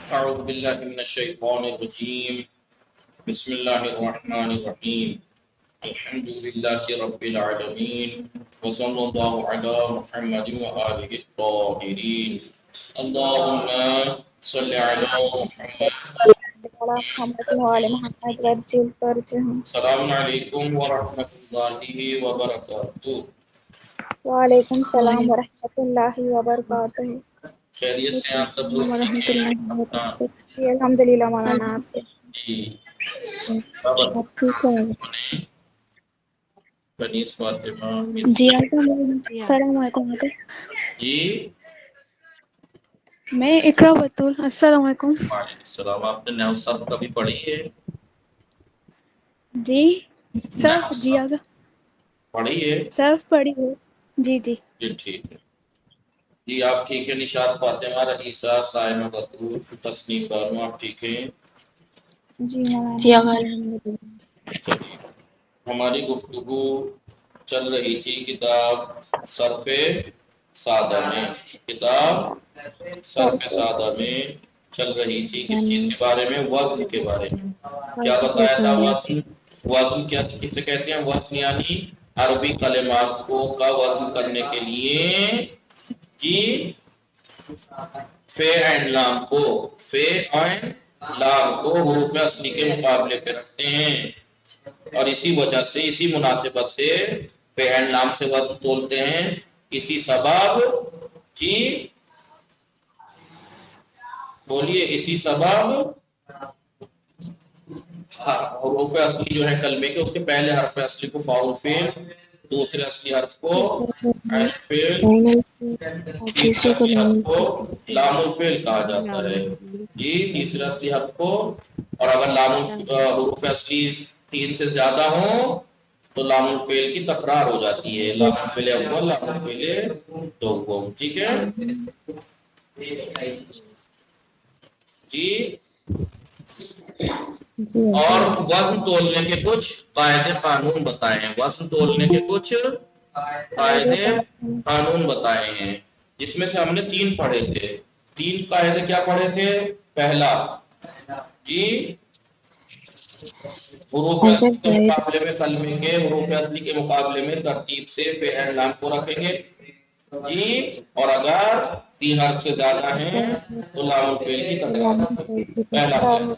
أعوذ بالله من الشيطان الرجيم بسم الله الرحمن الرحيم الحمد لله رب العالمين وصلى الله على محمد وآله الطاهرين اللهم صل على محمد. على محمد وعلى محمد ورجل فرجهم. السلام عليكم ورحمة الله وبركاته. وعلیکم السلام ورحمۃ اللہ وبرکاتہ. خیریت سے آپ سب لوگ ٹھیک ورحمۃ ہیں؟ اللہ ہاں وبرکاتہ. جی الحمد للہ مولانا. آپ جی آپ ٹھیک ہیں؟ بنیس فاطمہ جی السلام علیکم. جی میں اقرا بطول. السلام علیکم. وعلیکم السلام. آپ نے نحو صرف کبھی پڑھی ہے؟ جی نحو صرف جی صرف آگا پڑھی ہے؟ صرف پڑھی ہے. جی جی جی ٹھیک ہے. جی آپ ٹھیک ہے؟ نشاط فاطمہ، رئیسہ، سائمہ بطول، تسنیم بانو، آپ ٹھیک ہیں؟ جی مولانا الحمد للہ. چلیے ہماری گفتگو چل رہی تھی کتاب صرف سادہ میں. کتاب صرف سادہ میں چل رہی تھی. کس چیز کے بارے میں؟ وزن کے بارے میں. کیا بتایا تھا؟ وزن. وزن کیا کسے کہتے ہیں؟ وزن یعنی عربی کلمات کو کا وزن کرنے کے لیے جی فے اینڈ لام کو حروف اصلی کے مقابلے پہ رکھتے ہیں، اور اسی وجہ سے اسی مناسبت سے فے اینڈ لام سے وزن تولتے ہیں. اسی سبب جی بولیے اسی سبب حروف اصلی جو ہے کلمے کے، اس کے پہلے حرف اصلی کو فاعل فعل، دوسرے اصلی حرف کو عین فعل، تیسرے اصلی حرف کو لام الفعل کہا جاتا ہے. جی تیسرے اصلی حرف کو، اور اگر حروف اصلی 3 سے زیادہ ہوں تو لام الفعل کی تکرار ہو جاتی ہے. لام الفعل اول، لام الفعل دوم. ٹھیک ہے جی. اور وزن تولنے کے کچھ قاعدے قانون بتائے ہیں. وزن تولنے کے کچھ قاعدے قانون بتائے ہیں، جس میں سے ہم نے 3 پڑھے تھے. 3 قاعدے کیا پڑھے تھے؟ پہلا جی حروف اصلی کے مقابلے میں کلمے کے حروف اصلی کے مقابلے میں ترتیب سے فے اینڈ لام کو رکھیں گے جی، اور اگر 3 حرف سے زیادہ ہیں تو لام الفعل کی تکرار ہوگی. پہلا قاعدہ.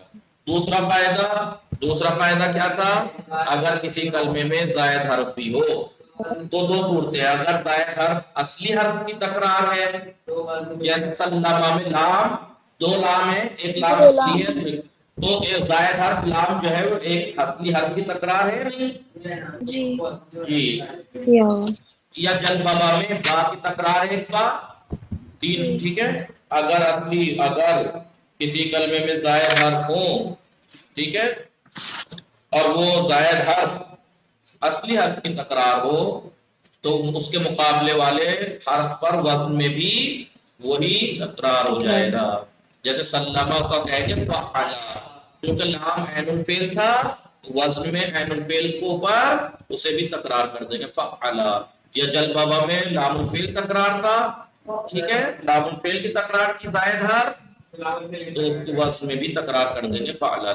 دوسرا قاعدہ کیا تھا؟ اگر کسی کلمے میں زائد حرف بھی ہو تو 2 صورتیں. اگر زائد حرف اصلی حرف کی تکرار ہے، جیسے سلمہ میں لام 2 لام ہے، ایک لام اصلی ہے، تو زائد حرف لام جو ہے وہ ایک اصلی حرف کی تکرار ہے نہیں جی جی. یا جل بابا میں با کی تکرار ہے، ایک با 3. جی ٹھیک ہے. اگر کسی کلمے میں زائد حرف ہو، ٹھیک ہے، اور وہ زائد حرف اصلی حرف کی تکرار ہو تو اس کے مقابلے والے حرف پر وزن میں بھی وہی تکرار ہو جائے گا. جیسے سلمہ کا کہہ کے فعلا، کیونکہ لام عین الفعل تھا، وزن میں عین الفعل کو اوپر اسے بھی تکرار کر دیں گے فعلا. یا جل بابا میں لام الفعل تکرار تھا، ٹھیک ہے، لام الفعل کی تکرار تھی زائد حرف، تو اس کے وزن میں بھی تکرار کر دیں گے فعلا.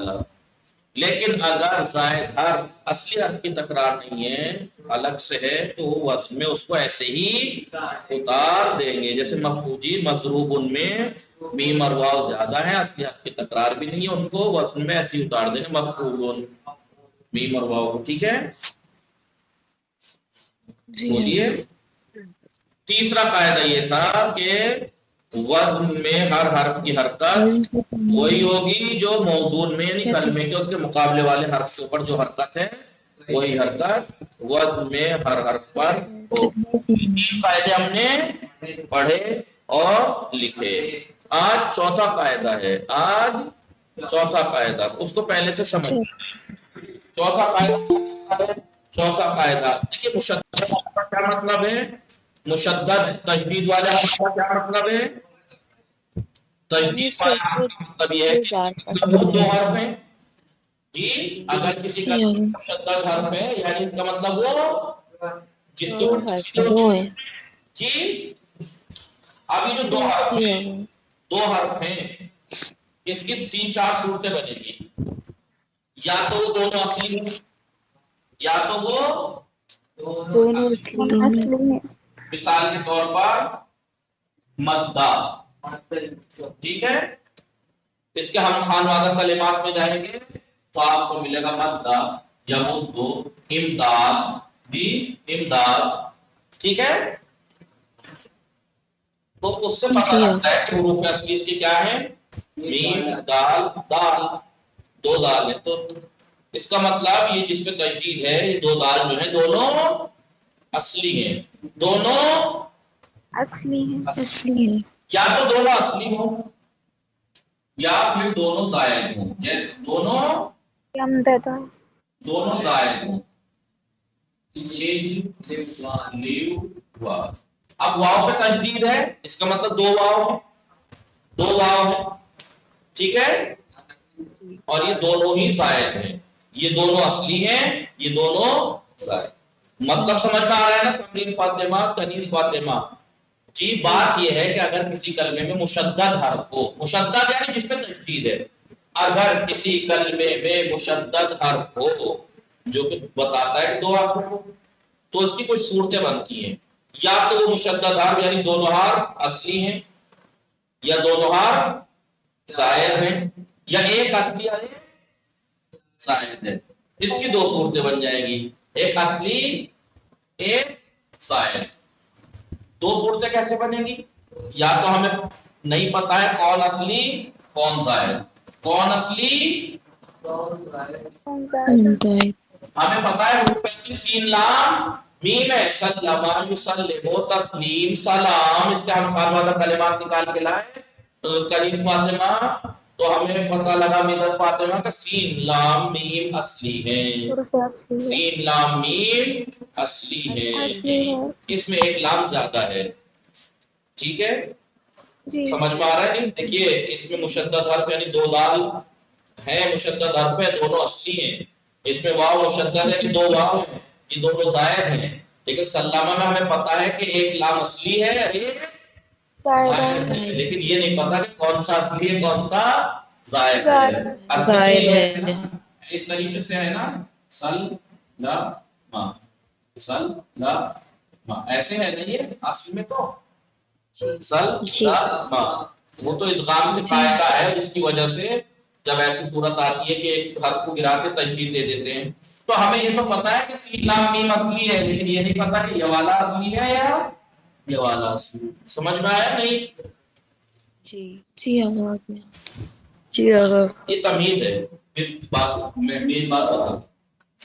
لیکن اگر زائد حرف اصلی حرف کی تکرار نہیں ہے، الگ سے ہے، تو وزن میں اس کو ایسے ہی اتار دیں گے. جیسے مفعوجی مضروب ان میں میم اور واو زیادہ ہیں، اصلی حرف کی تکرار بھی نہیں ہے، ان کو وزن میں ایسے ہی اتار دیں گے مفعولون میم اور واو کو. ٹھیک ہے بولیے. تیسرا قاعدہ یہ تھا کہ وزن میں ہر حرف کی حرکت وہی ہوگی جو موزون میں یعنی کلمے کے اس کے مقابلے والے حرف کے اوپر جو حرکت ہے وہی حرکت وزن میں ہر حرف پر ہوگی. 3 قاعدے ہم نے پڑھے اور لکھے. آج چوتھا قاعدہ ہے. اس کو پہلے سے سمجھ. چوتھا قاعدہ دیکھیے مشدد کا کیا مطلب ہے؟ مشدد تشدید والے حرف کا کیا مطلب ہے؟ تشدید والے حرف کا مطلب یہ ہے کہ مطلب 2 حرف ہیں جی. اگر کسی کا مشدد حرف ہے یعنی اس کا مطلب وہ جس کے اوپر تشدید ہوتی ہے جی. ابھی جو 2 حرف ہیں اس کی 3-4 صورتیں بنے گی. یا تو وہ دونوں اصلی ہیں، یا تو وہ دونوں اصلی. اصلی ہے. مثال کے طور پر مدہ، ٹھیک ہے. اس کے ہم خانوادہ کلمات میں جائیں گے تو آپ کو ملے گا مدہ یا مدو، امداد، دی امداد، ٹھیک ہے. تو اس سے پتہ لگتا ہے کہ حروف اصلی اس کی کیا ہے، میم، دال، دال، 2 دال ہے. تو اس کا مطلب یہ جس میں تجدید ہے یہ 2 دال جو ہیں دونوں اصلی ہیں، دونوں اصلی ہے. اصلی ہے. یا تو دونوں اصلی ہوں یا پھر دونوں زائد ہوں. دونوں یمددہ. زائد ہوں. اب واو پہ تشدید ہے، اس کا مطلب 2 واو ہے، 2 واو ہے، ٹھیک ہے. اور یہ دونوں ہی زائد ہیں، یہ دونوں اصلی ہیں، یہ دونوں زائد. مطلب سمجھ میں آ رہا ہے نا سمرین فاطمہ، کنیز فاطمہ جی؟ بات یہ ہے کہ اگر کسی کلمے میں مشدد حرف ہو، مشدد یعنی جس پہ تشدید ہے، اگر کسی کلمے میں مشدد حرف ہو جو کہ بتاتا ہے کہ 2 حرف ہو، تو اس کی کچھ صورتیں بنتی ہیں. یا تو وہ مشدد حرف یعنی دونوں حرف اصلی ہیں، یا دونوں حرف زائد ہیں، یا ایک اصلی ہے ایک زائد ہے. اس کی 2 صورتیں بن جائیں گی، ایک اصلی ایک زائد. 2 صورتیں کیسے بنے گی؟ یا تو ہمیں نہیں پتا ہے کون اصلی کون زائد، کون اصلی ہمیں پتا ہے حروف اصلی سین لام میم ہے، سلم یسلم تسلیم سلام. اس کے ہم خانوادہ کلمات نکال کے لائے کنیز فاطمہ، تو ہمیں پتہ لگا مدد فاطمہ کا سین لام میم اصلی ہے، حروف اصلی ہے. سین لام میم اصلی ہے. اصلی ہے. اس میں ایک لام زیادہ ہے، ٹھیک ہے. جی. سمجھ میں آ رہا ہے نہیں؟ دیکھیے اس میں مشدد حرف یعنی 2 دال ہے، مشدد حرف ہے، دونوں اصلی ہیں. اس میں واو مشدد ہے کہ 2 واو ہیں، یہ دونوں زائد ہیں. لیکن سلامہ میں ہمیں پتا ہے کہ ایک لام اصلی ہے ایک زائدہ زائد ہے. ہے، لیکن یہ نہیں پتا کہ کون سا اصلی ہے کون سا زائد ہے. زائد. اصلی ہے نا اس طریقے سے ہے نا، سل لا ما، سل لا ما، ایسے ہے نہیں ہے اصل میں. تو سل لا ما وہ تو ادغام کے قاعدہ ہے جس کی وجہ سے جب ایسی صورت آتی ہے کہ ایک حرف کو گرا کے تجدید دے دیتے ہیں. تو ہمیں یہ تو پتا ہے کہ سین لام میم اصلی ہے، لیکن یہ نہیں پتا کہ یہ والا اصلی ہے یا یہ والا اصلی. سمجھ میں آیا نہیں؟ جی اگر یہ تمیز ہے. پھر بات میں مین بات بتا،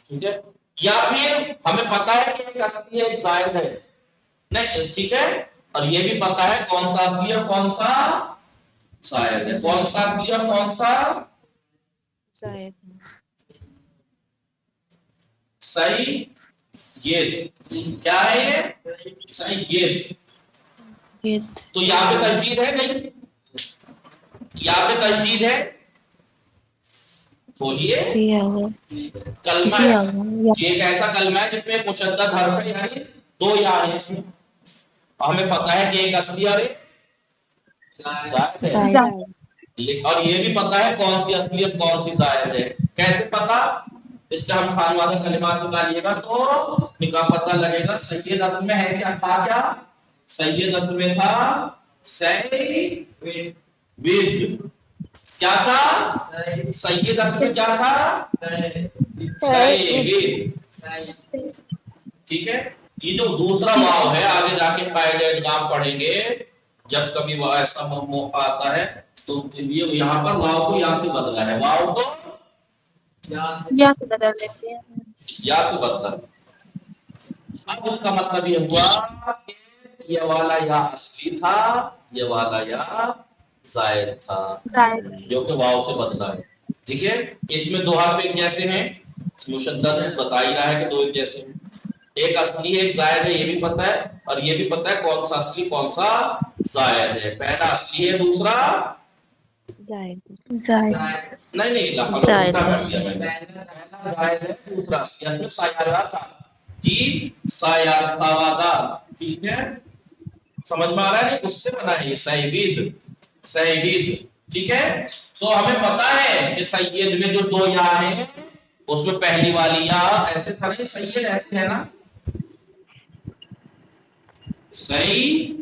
ٹھیک ہے. یا پھر ہمیں پتا ہے کہ ایک اصلی ہے ایک زائد ہے، نہیں ٹھیک ہے. اور یہ بھی پتا ہے کون سا اصلی ہے کون سا زائد ہے، کون سا اصلی اور کون سا زائد. صحیح. یہ کیا ہے یہ صحیح. تو یہاں پہ تجدید ہے نہیں، یہاں پہ تجدید ہے. بولیے کلمہ یہ ایک ایسا کلمہ ہے جس میں ایک مشدد حرف ہے یعنی 2 یا ہیں اس میں. ہمیں پتا ہے کہ ایک اصلی اور ایک زائد ہے، اور یہ بھی پتا ہے کون سی اصلی اور کون سی زائد ہے. کیسے پتا؟ اس کا ہم خانوادہ کلمات نکالیے گا تو پتہ لگے گا. سید اصل میں ہے کیا تھا، کیا سید اصل میں تھا سید، کیا تھا سید اصل میں کیا تھا سید، ٹھیک ہے. یہ جو دوسرا واو ہے آگے جا کے قاعدہ ادغام پڑھیں گے جب کبھی وہ ایسا موقع آتا ہے تو یہ یہاں پر واو کو یا سے بدلا ہے، واو کو یا سے بدل دیتے ہیں. یا سے بدلا. اب اس کا مطلب یہ ہوا کہ یہ والا یا اصلی تھا، یہ والا یا زائد تھا جو کہ واو سے بدلا ہے. ٹھیک ہے. اس میں 2 حرف ایک جیسے ہیں، مشدد بتا ہی رہا ہے کہ 2 ایک جیسے ہیں. ایک اصلی ہے ایک زائد ہے، یہ بھی پتا ہے، اور یہ بھی پتا ہے کون سا اصلی کون سا زائد ہے. پہلا اصلی ہے دوسرا زائد. نہیں الٹا کر دیا میں نے. پہلا زائد ہے دوسرا اصلی. اس میں سایہ تھا جی، سایہ ساوادار، ٹھیک ہے. سمجھ میں آ رہا ہے؟ اس سے بنا ہے یہ سیبید. ٹھیک ہے، تو ہمیں پتا ہے کہ سید میں جو دو یا ہیں اس میں پہلی والی یا ایسے تھا نہیں، سید ایسے ہے نا، صحیح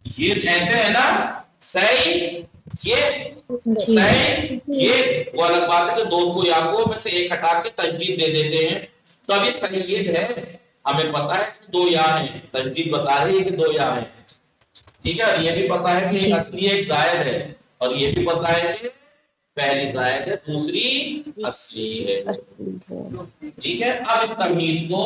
یہ ایسے ہے نا، صحیح یہ جی صحیح یہ وہ الگ بات ہے کہ دو کو یا کو میں سے ایک ہٹا کے تجدید دے دیتے ہیں، تو ابھی سید ہے، ہمیں پتا ہے کہ دو یا ہیں، تجدید بتا رہی ہے کہ دو یا ہیں، ٹھیک ہے، اور یہ بھی پتا ہے کہ ایک جی اصلی ایک زائد ہے، اور یہ بھی پتا ہے کہ پہلی زائد ہے دوسری اصلی ہے، اصلی ہے ٹھیک ہے۔ اب اس تمہید کو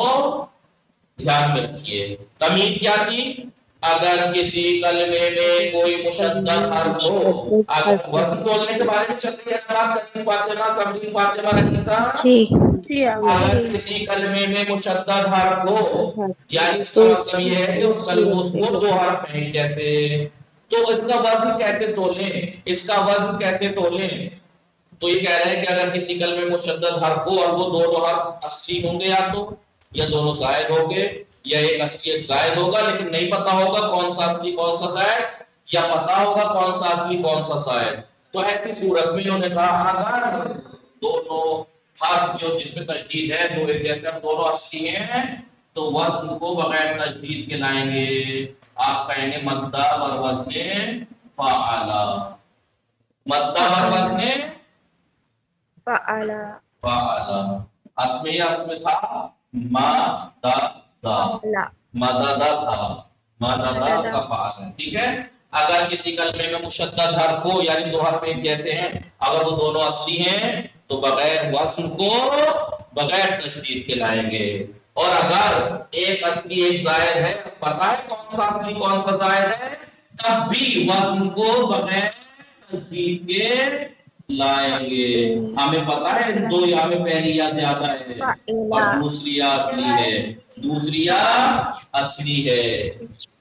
دھیان میں رکھیے، تمہید کیا تھی؟ اگر کسی کلمے میں کوئی مشدد حرف ہو، اگر وزن تولنے کے بارے میں چل رہی ہے جناب، کنیز فاطمہ، سمرین فاطمہ، رنیسا، جی جی اگر کسی کلمے میں مشدد حرف ہو، یعنی اس کا تو اس مطلب کی یہ ہے کہ اس کلمے اس کو دو حرف ہیں جیسے، تو اس کا وزن کیسے تولیں، اس کا وزن کیسے تولیں؟ تو یہ کہہ رہے ہیں کہ اگر کسی کلمے میں مشدد حرف ہو اور وہ دونوں حرف اصلی ہوں گے یا تو، یا دونوں زائد ہوں گے، یا ایک اصلی ایک زائد ہوگا لیکن نہیں پتا ہوگا کون سا اصلی کون سا زائد، یا پتا ہوگا کون سا اصلی کون سا زائد، تو ایسی صورت میں انہوں نے کہا اگر دونوں حرف جو جس میں تشدید ہے دو ایک جیسے دونوں اصلی ہیں تو وزن کو بغیر تشدید کے لائیں گے، آپ کہیں گے مدہ بر وزن فعلا، مدہ بر وزن فعلا فعلا، اس میں تھا مدہ، فعلا مددہ تھا، مددہ مدد کا فعل، ٹھیک ہے۔ اگر کسی کلمے میں مشدد حرف ہو یعنی دو حرف ایک جیسے ہیں، اگر وہ دونوں اصلی ہیں تو بغیر وزن کو بغیر تشدید کے لائیں گے، اور اگر ایک اصلی ایک زائد ہے، پتا ہے کون سا اصلی کون سا زائد ہے، تب بھی وزن کو بغیر تشدید کے لائیں گے، ہمیں پتا ہے دو یا میں پہلی یا زیادہ ہے اور فعلا دوسری یا اصلی ہے، دوسری یا اصلی ہے،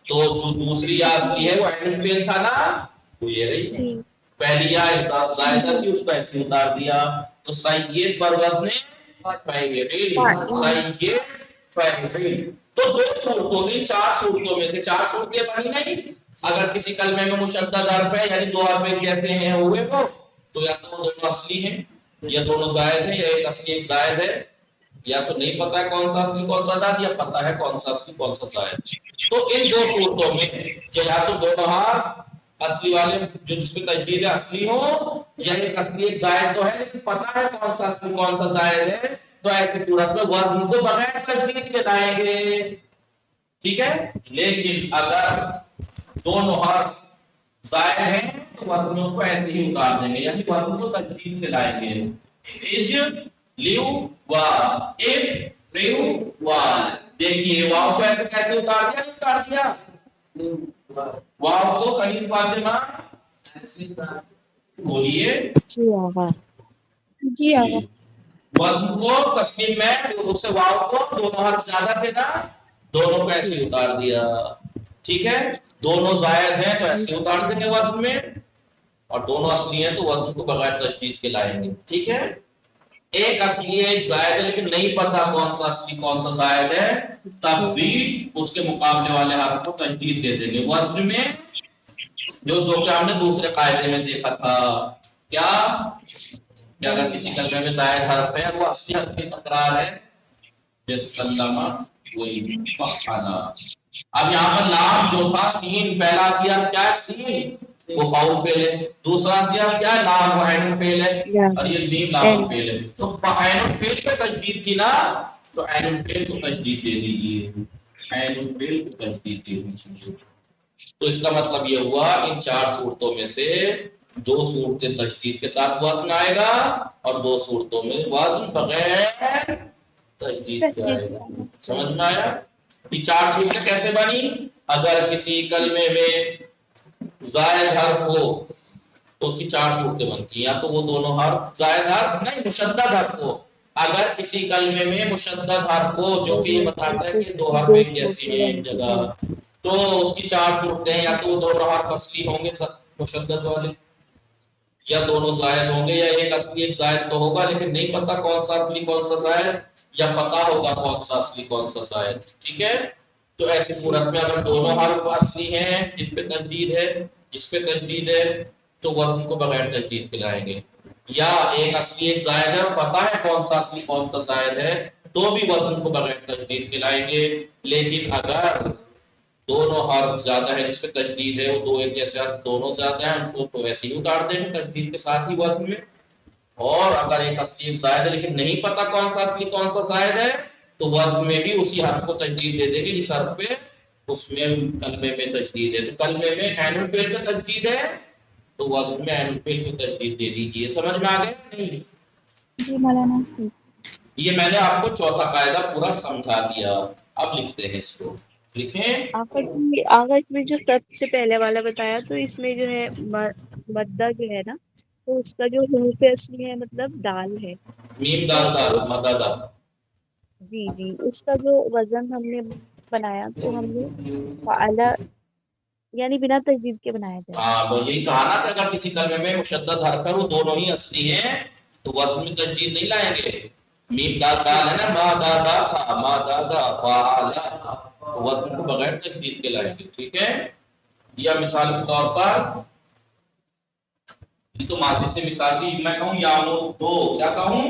تو جو دوسری یا اصلی ہے وہ عین فعل تھا نا، وہ یہ رہی، جی پہلی یا زائدہ تھی اس کو ایسے اتار دیا، تو سید بر وزن فاعل، سید فاعل، تو دو صورتوں میں چار صورتوں میں سے چار صورتیں بنی نہیں، اگر کسی کلمے میں مشدد حرف ہے یعنی دو حرف ایک جیسے ہیں ہوئے وہ، تو یا تو وہ دونوں اصلی ہیں یا دونوں زائد ہیں، یا ایک اصلی ایک زائد ہے، یا تو نہیں پتا ہے کون سا اصلی کون سا زائد، یا پتا ہے کون سا اصلی کون سا زائد، تو ان دو صورتوں میں یا تو دونوں حرف اصلی والے جو جس میں تجدید ہے اصلی ہو، یا ایک اصلی ایک زائد تو ہے لیکن پتا ہے کون سا اصلی کون سا زائد ہے، تو ایسی صورت میں وزن کو بغیر تجدید کے لائیں گے، ٹھیک ہے۔ لیکن اگر دونوں حرف زائد ہیں تو وزن میں اس کو ایسے ہی اتار دیں گے، یعنی وزن کو تجدید سے لائیں گے، اج لیو وا، اف لیو وا، دیکھیے واو کو ایسے کیسے اتار دیا، نہیں اتار دیا، واو کو کنیز فاطمہ بولیے، جی آقا جی جی آقا وزن کو تسلیم میں اس سے واو کو دونوں حرف زیادہ تھے نا، دونوں کو جی ایسے اتار دیا، ٹھیک ہے، دونوں زائد ہیں تو ایسے اتار دیں گے وزن میں، اور دونوں اصلی ہیں تو وزن کو بغیر تشدید کے لائیں گے، ٹھیک ہے۔ ایک اصلی ہے ایک زائد ہے لیکن نہیں پتا کون سا اصلی کون سا زائد ہے، تب بھی اس کے مقابلے والے حرف کو تشدید دے دیں گے وزن میں، جو کہ ہم نے دوسرے قاعدے میں دیکھا تھا، کیا کہ اگر کسی کلمے میں زائد حرف ہے وہ اصلی حرف کی تکرار ہے، جیسے سلمہ وہی فعلا، اب یہاں پر لام جو تھا سین، پہلا اصلی حرف کیا ہے سین، وہ فاؤل فعل ہے، دوسرا اصلی حرف کیا ہے لام، وہ عین فعل ہے، اور یہ میم لام فعل ہے، تو عین فعل پہ تشدید تھی نا، تو عین فعل کو تشدید دے دیجیے، عین فعل کو تشدید دے دیجیے، تو اس کا مطلب یہ ہوا ان چار صورتوں میں سے دو صورتیں تشدید کے ساتھ وزن آئے گا اور دو صورتوں میں وزن بغیر تشدید کے آئے گا، سمجھ میں آیا؟ یہ چار صورتیں کیسے بنی؟ اگر کسی کلمے میں زائد حرف ہو تو اس کی چار صورتیں بنتی ہیں، یا تو وہ دونوں حرف زائد حرف نہیں مشدد حرف ہو، اگر کسی کلمے میں مشدد حرف ہو جو کہ یہ بتاتا ہے کہ دو حرف ایک جیسی ہیں ایک جگہ، تو اس کی چار صورتیں ہیں، یا تو وہ دونوں حرف اصلی ہوں گے مشدد والے، یا دونوں زائد ہوں گے، یا ایک اصلی ایک زائد تو ہوگا لیکن نہیں پتا کون سا اصلی کون سا زائد، یا پتا ہوگا کون سا اصلی کون سا زائد، ٹھیک ہے۔ تو ایسی صورت میں اگر دونوں حرف اصلی ہیں جن پہ تشدید ہے، جس پہ تشدید ہے تو وزن کو بغیر تجدید کے لائیں گے. یا ایک اصلی ایک زائد ہے اور پتا ہے کون سا اصلی کون سا زائد ہے تو بھی وزن کو بغیر تجدید کے لائیں گے. لیکن اگر دونوں حرف زیادہ ہے جس پہ تجدید ہے وہ دو ایک جیسے حرف دونوں زیادہ ہیں ان کو تو ایسے ہی اتار دیں گے تجدید کے ساتھ ہی وزن میں. اور اگر ایک اصلی ایک زائد ہے لیکن نہیں پتا کون سا اصلی کون سا زائد ہے تو وزن میں بھی اسی حرف کو تجدید دے دیں گے جس حرف پہ اس میں کلمے میں تجدید ہے. تو کلمے میں عین الفعل کا تجدید ہے تو وزن میں عین الفعل کو تجدید دے دیجئے. سمجھ میں آ گیا نہیں؟ جی مولانا. یہ میں نے آپ کو چوتھا قاعدہ پورا سمجھا دیا. اب لکھتے ہیں اس کو. لکھیں. آغاز میں جو سب سے پہلے والا بتایا تو اس میں جو ہے مدہ جو ہے نا تو اس کا جو حروف اصلی ہے مطلب دال ہے. میم تو دال دال مدد. جی جی اس کا جو وزن ہم نے بنایا تو ہم نے فعلا یعنی بنا تجدید کے بنایا تھا. ہاں تو یہی کہا نا کہ اگر کسی کلمے میں مشدد حرف ہے وہ دونوں ہی اصلی ہیں تو وزن میں تجدید نہیں لائیں گے. میم دال دال ہے نا ما دا دا تھا ما دا دا فعلا تو وزن کو بغیر تجدید کے لائیں گے. ٹھیک ہے. یا مثال کے طور پر یہ تو ماضی سے مثال کی میں کہوں یامو دو کیا کہوں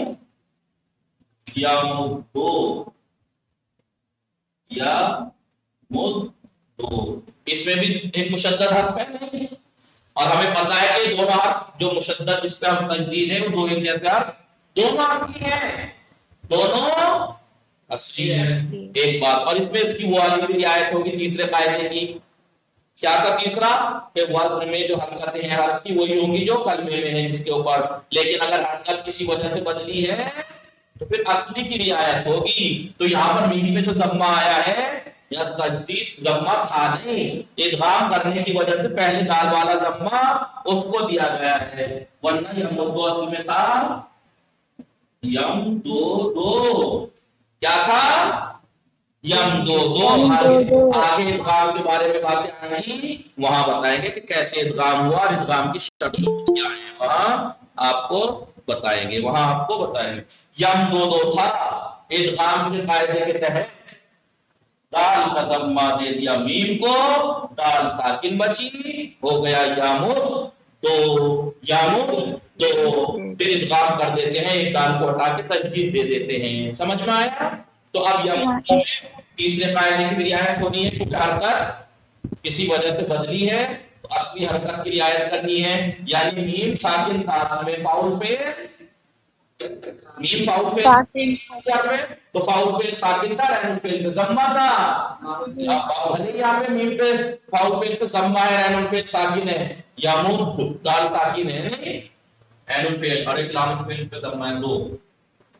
یامو دو یا مد دو اس میں بھی ایک مشدد حرف ہے نہیں اور ہمیں پتا ہے کہ دونوں حرف جو مشدد جس پہ ہم تجدید ہے وہ دو ایک جیسے حرف دونوں اصلی ہیں دونوں اصلی ہیں. ایک بات اور اس میں اس کی وہ والی بھی رعایت ہوگی تیسرے قاعدے کی. کیا تھا تیسرا کہ وزن میں جو حرکتیں ہیں حرف کی وہی ہوں گی جو کلمے میں ہیں جس کے اوپر. لیکن اگر حرکت کسی وجہ سے بدلی ہے تو پھر اصلی کی رعایت ہوگی. تو یہاں پر میم میں جو ضمہ آیا ہے یا تجدید ضمہ تھا نہیں ادغام کرنے کی وجہ سے پہلے دال والا ضمہ اس کو دیا گیا ہے ورنہ یم دو اصل میں تھا یم دو دو کیا تھا یم دو دو. آگے ادغام کے بارے میں باتیں آئیں گی وہاں بتائیں گے کہ کیسے ادغام ہوا اور ادغام کی شرط کیا ہے وہاں آپ کو بتائیں گے وہاں آپ کو بتائیں گے. یم دو دو تھا ادغام کے قاعدے کے تحت دال کا ضمہ دے دیا میم کو دال ساکن بچی ہو گیا یامر دو یامر دو. پھر ادغام کر دیتے ہیں ایک دال کو ہٹا کے تجدید دے دیتے ہیں. سمجھ میں آیا؟ تو اب یامر تیسرے قاعدے کی رعایت ہونی ہے کیونکہ حرکت کسی وجہ سے بدلی ہے تو اصلی حرکت کی رعایت کرنی ہے. یعنی میم ساکن تھا میں فاؤل پہ میم فاؤل پہ تو فاؤل پہ ساکن تھا رین الفعل پہ ضمہ تھا. بھلے یہاں پہ میم پہ فاؤل پہ تو ضمہ ہے رین الفعل ساکن ہے یا مد دال ساکن ہے نہیں رین الفعل اور ایک لام الفعل پہ ضمہ ہے دو.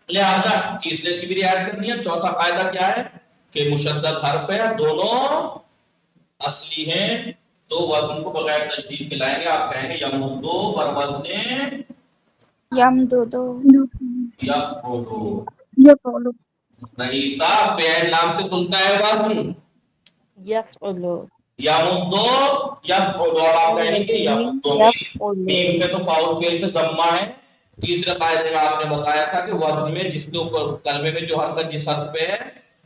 لہذا تیسرے کی بھی رعایت کرنی ہے. چوتھا قاعدہ کیا ہے کہ مشدد حرف ہے دونوں اصلی ہیں تو وزن کو بغیر تجدید کے لائیں گے. آپ کہیں گے یم دو پر وزن یم دو دو یفعلو رئیسا فعل نام سے تلتا ہے وزن یفعلو یمدو یفعلو. اور آپ کہیں گے یمدو میم پہ تو فاؤل فعل پہ ضمہ ہے. تیسرے قاعدے میں آپ نے بتایا تھا کہ وزن میں جس کے اوپر کلمے میں جو حرکت جس حرف پہ ہے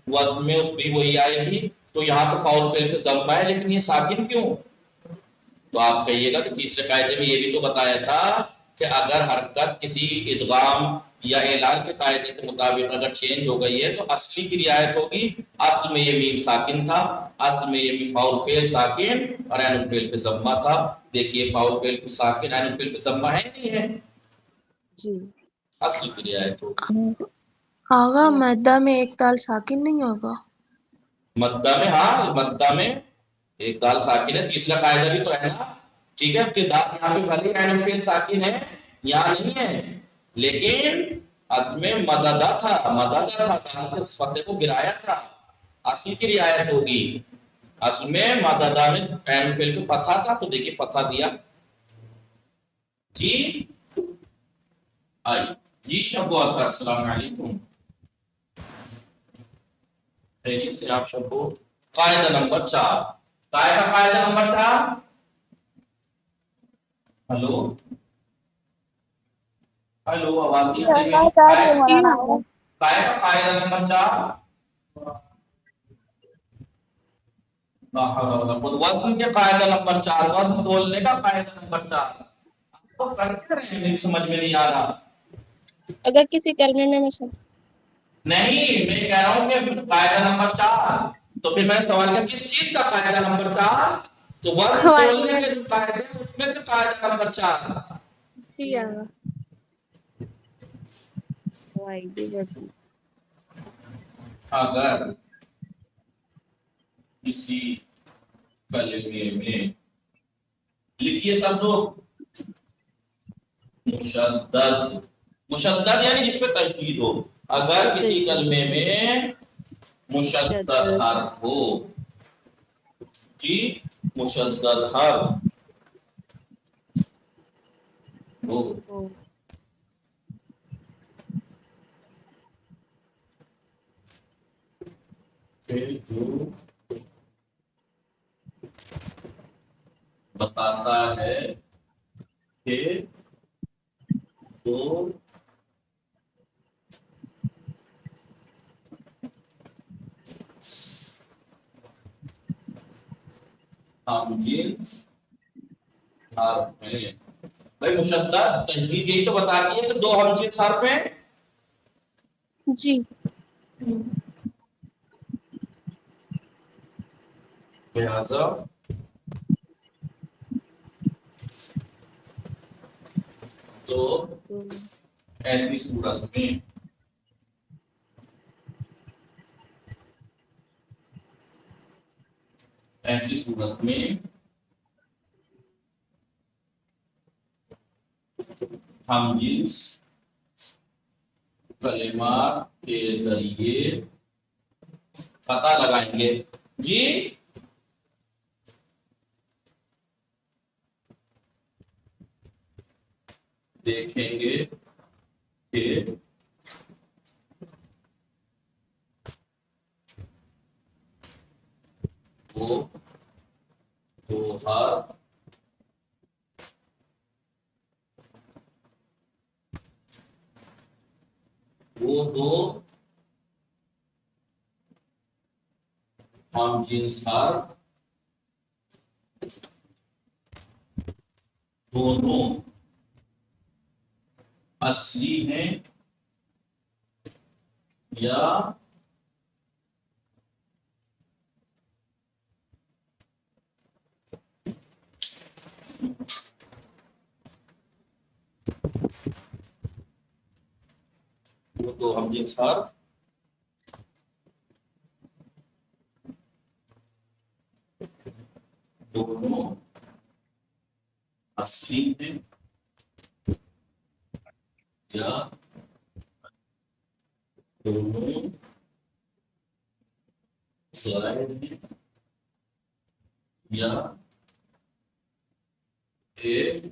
وزن میں اس بھی وہی آئے گی. تو یہاں تو فاؤل فعل پہ ضمہ ہے لیکن یہ ساکن کیوں؟ تو آپ کہیے گا کہ تیسرے قاعدے میں یہ بھی تو بتایا تھا کہ اگر حرکت کسی ادغام یا اعلان کے قاعدے کے مطابق اگر چینج ہو گئی ہے تو اصلی کی رعایت ہوگی. اصل میں یہ میم ساکن تھا اصل میں یہ فاؤل فعل ساکن اور عین الفعل پہ ضمہ تھا. دیکھیے فاؤل فعل پہ ساکن عین الفعل پہ ضمہ ہے نہیں ہے جی اصل کی رعایت ہوگی. آغا مدہ میں ایک دال ساکن نہیں ہوگا مدہ میں ہاں مدہ میں ایک دال ساکن ہے. تیسرا قاعدہ بھی تو ہے نا ٹھیک ہے کہ دال یہاں پہ بھلے عین الفعل ساکن ہے یہاں نہیں ہے لیکن اصل میں مددہ تھا دال کے فتح کو گرایا تھا اصل کی رعایت ہوگی. اصل میں مددہ میں عین الفعل پہ فتح تھا تو دیکھیے فتح دیا. جی آئی جی شب اختر السلام علیکم خیریت سے آپ سب کو. قاعدہ نمبر 4 قاعدہ نمبر 4 ہلو ہلو آواز نہیں آ رہی آواز آ رہی ہے میری. مولانا. قاعدہ نمبر 4 وزن کے قاعدہ نمبر 4 وزن تولنے کا قاعدہ نمبر 4 تو کر کیا رہے ہیں میری سمجھ میں نہیں آ رہا. اگر کسی کلمے میں مشد نہیں میں کہہ رہا ہوں کہ قاعدہ نمبر 4. تو پھر میں سوال ہے کس چیز کا قاعدہ نمبر 4؟ تو ورن بولنے کے جو قاعدے ہیں اس میں سے قاعدہ نمبر 4. جی آغا. وائی ویسے اگر کسی کلمے میں لکھیے سب لوگ مشدد. مشدد یعنی جس پہ تشدید ہو. اگر کسی کلمے میں مشدد حرف ہو جی مشدد حرف ہو پھر جو بتاتا ہے کہ دو ہم جنس حرف ہیں. بھائی مشدد تشدید یہی تو بتاتی ہے کہ دو ہم جنس حرف ہیں. جی لہذا تو ایسی صورت میں ہم جنس کلمات کے ذریعے پتہ لگائیں گے. جی دیکھیں گے کہ وہ دو حرف ہم جنس حرف دونوں اصلی ہیں یا وہ تو ہم جنس حرف دونوں اصلی ہیں یا دونوں زائد ہیں یا ایک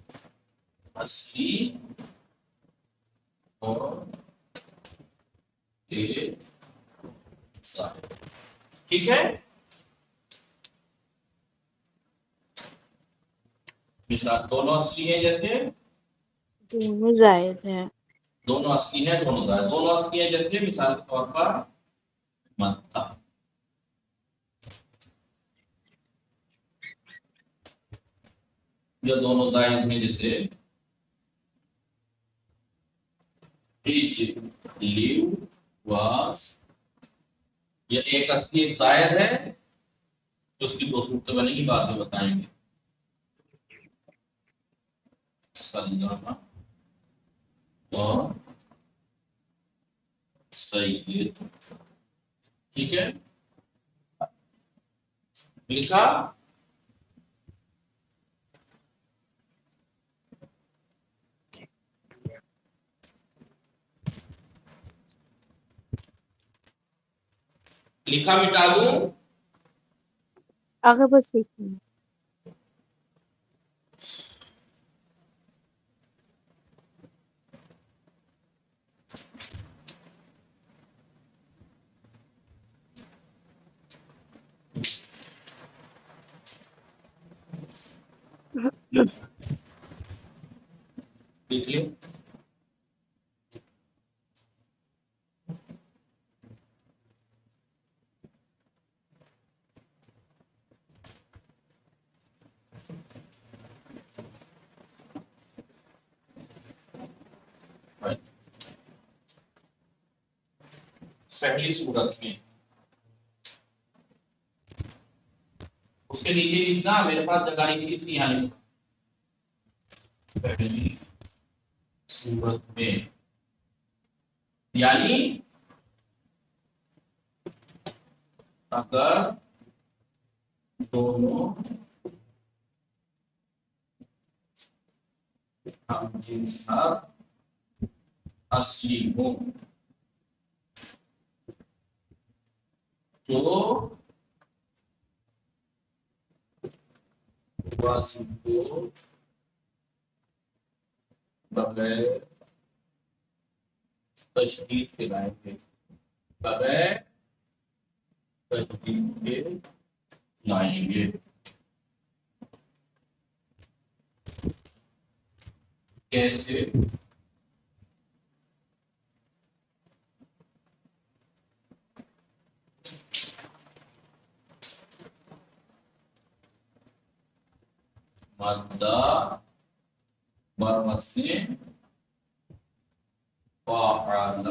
اصلی اور ایک زائد. ٹھیک ہے. مثال دونوں اصلی ہیں جیسے دونوں زائد ہیں. دونوں اصلی ہیں دونوں زائد. دونوں اصلی ہیں جیسے مثال کے طور پر مدہ. یا دونوں زائد ہیں جیسے لیو واس. یا ایک اصلی ایک زائد ہے تو اس کی دو صورتیں بنے گی بعد میں بتائیں گے. سلامہ اور سید. ٹھیک ہے لکھا. لکھا مٹا دوں. آگے بس دیکھیں. لکھ لیں. پہلی صورت میں. اس کے نیچے لکھنا، میرے پاس جگہ نہیں تھی اس لیے یہاں لکھا. پہلی صورت میں یعنی اگر دونوں ہم جنسات اصلی ہوں تو واجب کو بغیر تشدید کے لائیں گے، بغیر تشدید کے لائیں گے. کیسے؟ مدہ برمثل فعل.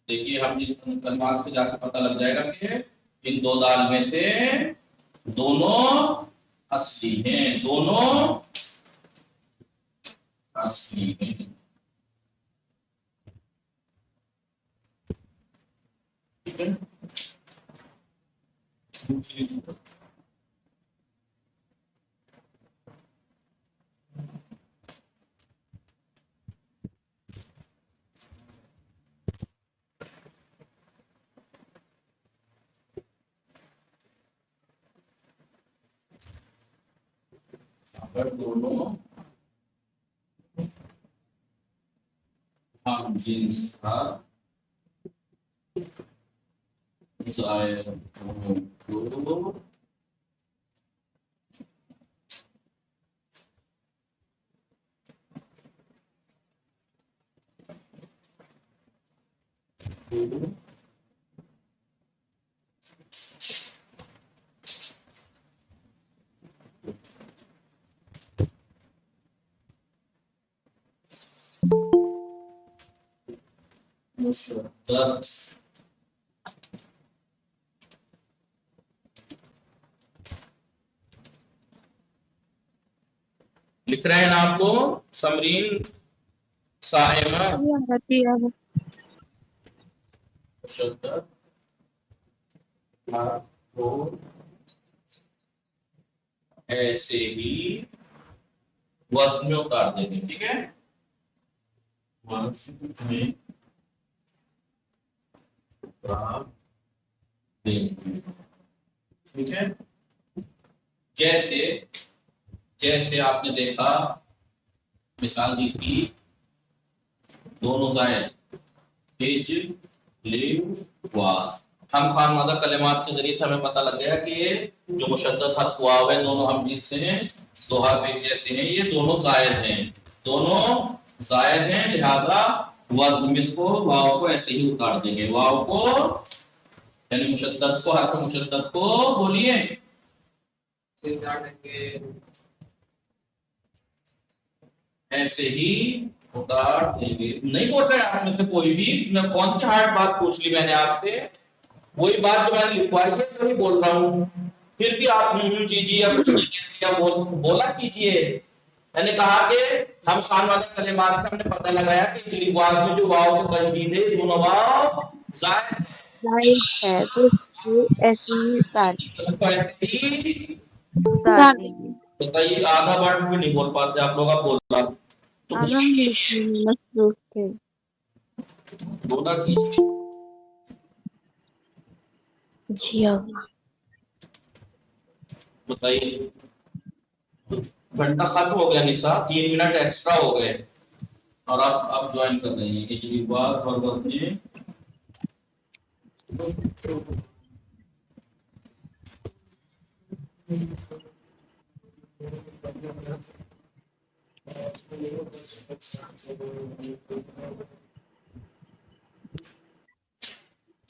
دیکھیے ہم جس کلمات سے جا کے پتہ لگ جائے گا کہ ان دو دال میں سے دونوں اصلی ہیں، دونوں اصلی ہیں. ٹھیک ہے. دوسری صورت اگر دونوں ہم جنس کا ظاہر ہوں تو مشدد لکھ رہے ہیں آپ کو سمرین صائمہ. مشدد کو ایسے ہی وزن میں اتار دیں گے. ٹھیک ہے، وزن میں اتار دیں گے. ٹھیک ہے. جیسے آپ نے دیکھا مثال دی تھی، دونوں زائد ہج لیو واز. ہم خان مادہ کلمات کے ذریعے سے ہمیں پتہ لگ گیا کہ جو مشدد حرف واو ہے دونوں ہم جنس سے ہیں، دو حرف ایک جیسے ہیں، یہ دونوں زائد ہیں، دونوں زائد ہیں، لہذا وزن میں اس کو واو کو ایسے ہی اتار دیں گے. واو کو یعنی مشدد کو، حرف مشدد کو بولیے ایسے ہی اتار دیں گے. نہیں بول رہے آپ میں سے کوئی بھی، میں کون سی ہارڈ بات پوچھ لی میں نے آپ سے؟ وہی بات جو میں نے لکھوائی ہے وہی بول رہا ہوں. پھر بھی آپ کیجیے یا کچھ نہیں یا بولا کیجیے. میں نے کہا کہ ہم خان مادہ کلمات سے ہم نے پتہ لگایا کہ اجلی واو میں جو واو کی تجدید ہے دونوں واو زائد ہے تو ایسی ہی اتار دیں گے. بتائیے. آدھا ورڈ بھی نہیں بول پاتے آپ لوگ، اب بول رہا آدھا مصروف تھے. بولا کیجیے. جی اب بتائیے. گھنٹہ ختم ہو گیا نسا، 3 منٹ ایکسٹرا ہو گئے اور آپ جوائن کر رہے ہیں. اجلی بار اور وقت میں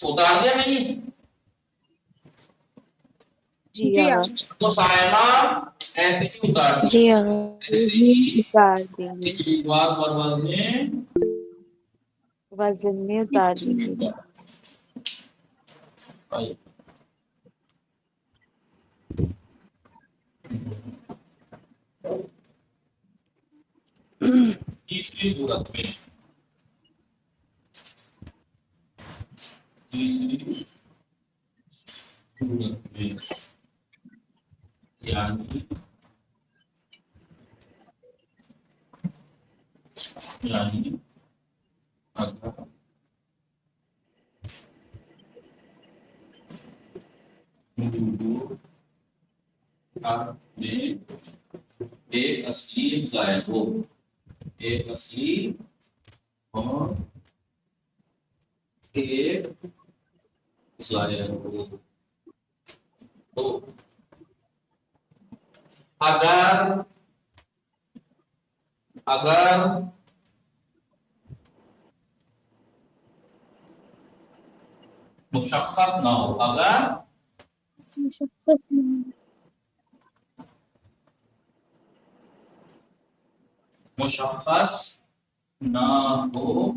اتار دیا نہیں جی ہاں تو سائمہ ایسے ہی اتار دیا. جی اب ایسے ہی اتار دیں گے، اجلی بار اور وقت میں وزن میں اتار دیں گے. تیسری صورت میں یعنی اگر میں ایک اصلی زائد ہو، ایک اصلی اور ایک زائد ہو، تو اگر مشخص نہ ہو، اگر مشخص نہیں مشخص نہ ہو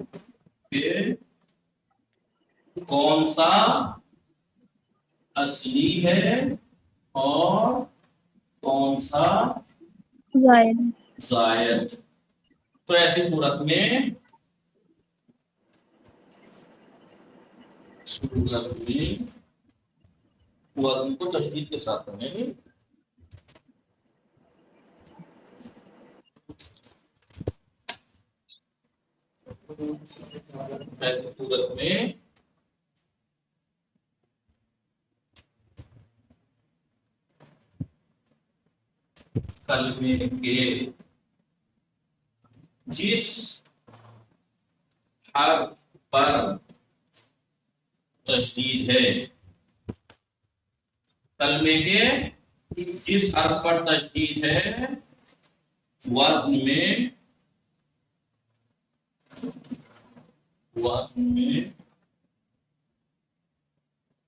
کہ کون سا اصلی ہے اور کون سا زائد زائد، تو ایسی صورت میں وزن کو تشدید کے ساتھ کریں گے. ایسی صورت میں کلمے کے جس حرف پر تشدید ہے، کلمے کے جس حرف پر تشدید ہے وزن میں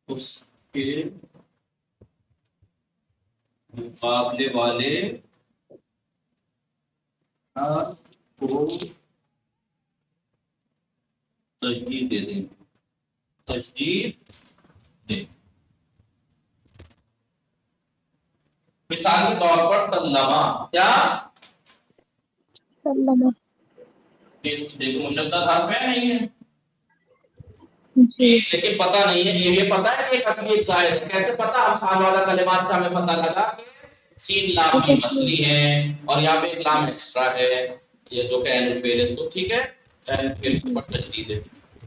اس کے مقابلے والے حرف کو تشدید دے دیں، تشدید دے. مثال کے طور پر سلمہ، کیا سلمہ دیکھو مشدد حرف ہے نہیں ہے جی لیکن پتہ نہیں ہے، یہ پتہ ہے کہ ایک اصلی ایک زائد ہے. کیسے پتہ؟ ہم خان والا کلمات سے ہمیں پتہ لگا کہ سین لام میم اصلی ہے اور یہاں پہ ایک لام ایکسٹرا ہے، یہ جو کہ عین الفعل ہے، تو ٹھیک ہے عین الفعل پر تشدید ہے.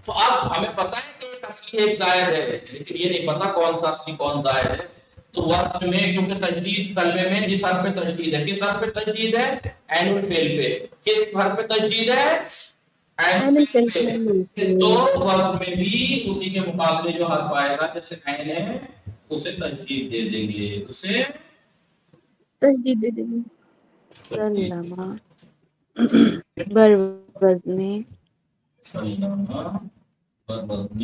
تو اب ہمیں پتہ ہے کہ ایک اصلی ایک زائد ہے، لیکن یہ نہیں پتہ کون سا اصلی کون زائد ہے. تو وصف میں کیونکہ تجدید کلمے میں جس حرف پہ تجدید ہے، کس حرف پہ تجدید ہے؟ عین الفعل پہ. کس حرف پہ تجدید ہے؟ عین الفعل پہ. تو وزن میں بھی اسی کے مقابلے جو حرف آئے گا جیسے عین ہے اسے تجدید دے دیں گے، اسے تشدید دے دیں گے. سلمہ بر وزن سلمہ بر وزن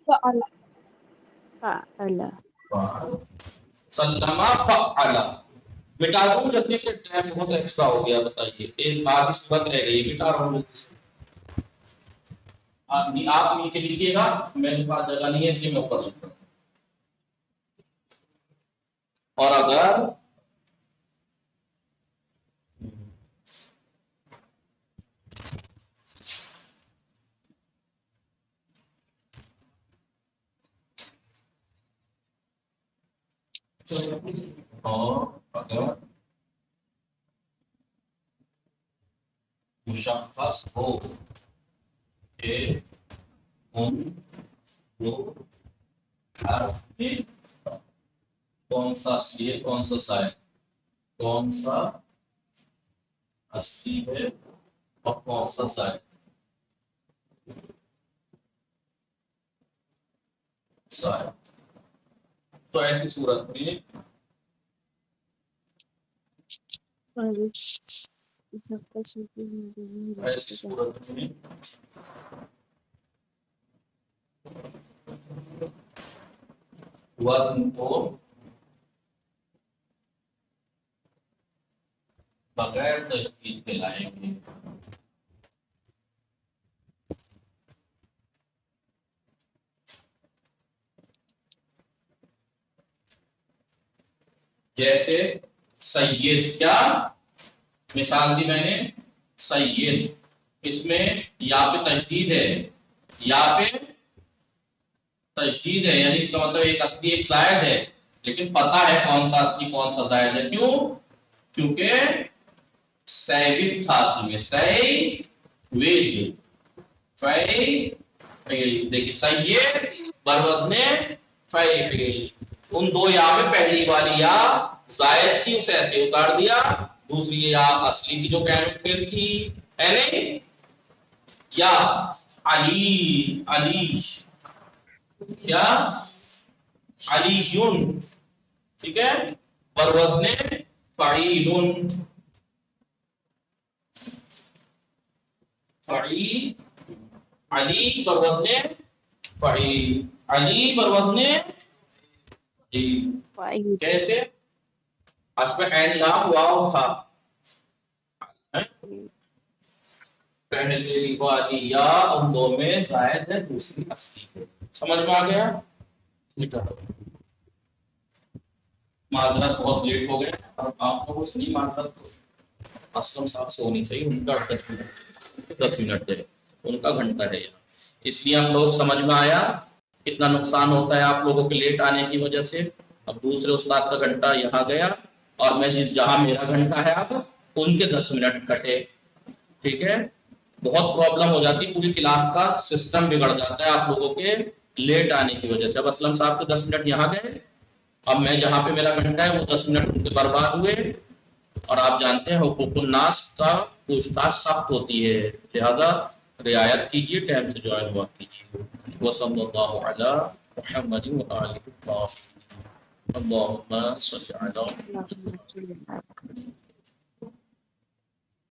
فعل فعل. فعل. سلمہ فعل. مٹا دوں جلدی سے، ٹائم بہت ایکسٹرا ہو گیا. بتائیے ایک آدھی صورت رہ گئی، مٹا رہا ہوں جلدی سے. آپ نیچے لکھیے گا، میرے پاس جگہ نہیں ہے اس لیے میں اوپر لکھ رہا ہوں. اور اگر مشخص ہو کہ ان دو حرف میں کون سا اصلی ہے کون سا زائد، کون سا اصلی ہے اور کون سا زائد. تو ایسی صورت میں ایسی صورت میں وزن کو بغیر تشدید کے لائیں گے. جیسے سید، کیا مثال دی میں نے؟ سید، اس میں یا پہ تجدید ہے، یا پہ تجدید ہے، یعنی اس کا مطلب ایک اصلی ایک زائد ہے، لیکن پتہ ہے کون سا اصلی کون سا زائد ہے. کیوں؟ کیونکہ سیوید تھا اصل میں، سیوید، فعیل. دیکھیے سید بروزن فعیل، ان دو یا میں پہلی والی یا زائد تھی، اسے ایسے اتار دیا، دوسری یا اصلی تھی جو کینو فعل تھی، ہے نہیں؟ یا علی، علی کیا؟ علیون، ٹھیک ہے، بروزن فعیلن، فعیل، علی بروزن فعیل، علی بروزن فعیل. کیسے؟ اس میں عین لام واو تھا، پہلی والی یا ان دو میں زائد ہے، دوسری اصلی ہے. سمجھ میں آ گیا؟ معذرت بہت لیٹ ہو گئے، اور آپ کو کچھ نہیں، معذرت تو اسلم صاحب سے ہونی چاہیے، ان کا 10 منٹ ہے، ان کا گھنٹہ ہے یہاں، اس لیے ہم لوگ سمجھ میں آیا کتنا نقصان ہوتا ہے آپ لوگوں کے لیٹ آنے کی وجہ سے. اب دوسرے استاد کا گھنٹہ یہاں گیا، اور میں جہاں میرا گھنٹہ ہے اب ان کے 10 منٹ کٹے، ٹھیک ہے. بہت پرابلم ہو جاتی، پوری کلاس کا سسٹم بگڑ جاتا ہے آپ لوگوں کے لیٹ آنے کی وجہ سے. اب اسلم صاحب کے 10 منٹ یہاں گئے، اب میں جہاں پہ میرا گھنٹہ ہے وہ 10 منٹ ان کے برباد ہوئے، اور آپ جانتے ہیں حقوق الناس کا پوچھ تاچھ سخت ہوتی ہے، لہذا رعایت کیجیے، ٹائم سے جوائن ہوا کیجیے. وصلی اللہ علی محمد وآلہ الطاہرین، اللہم صل علی اللہ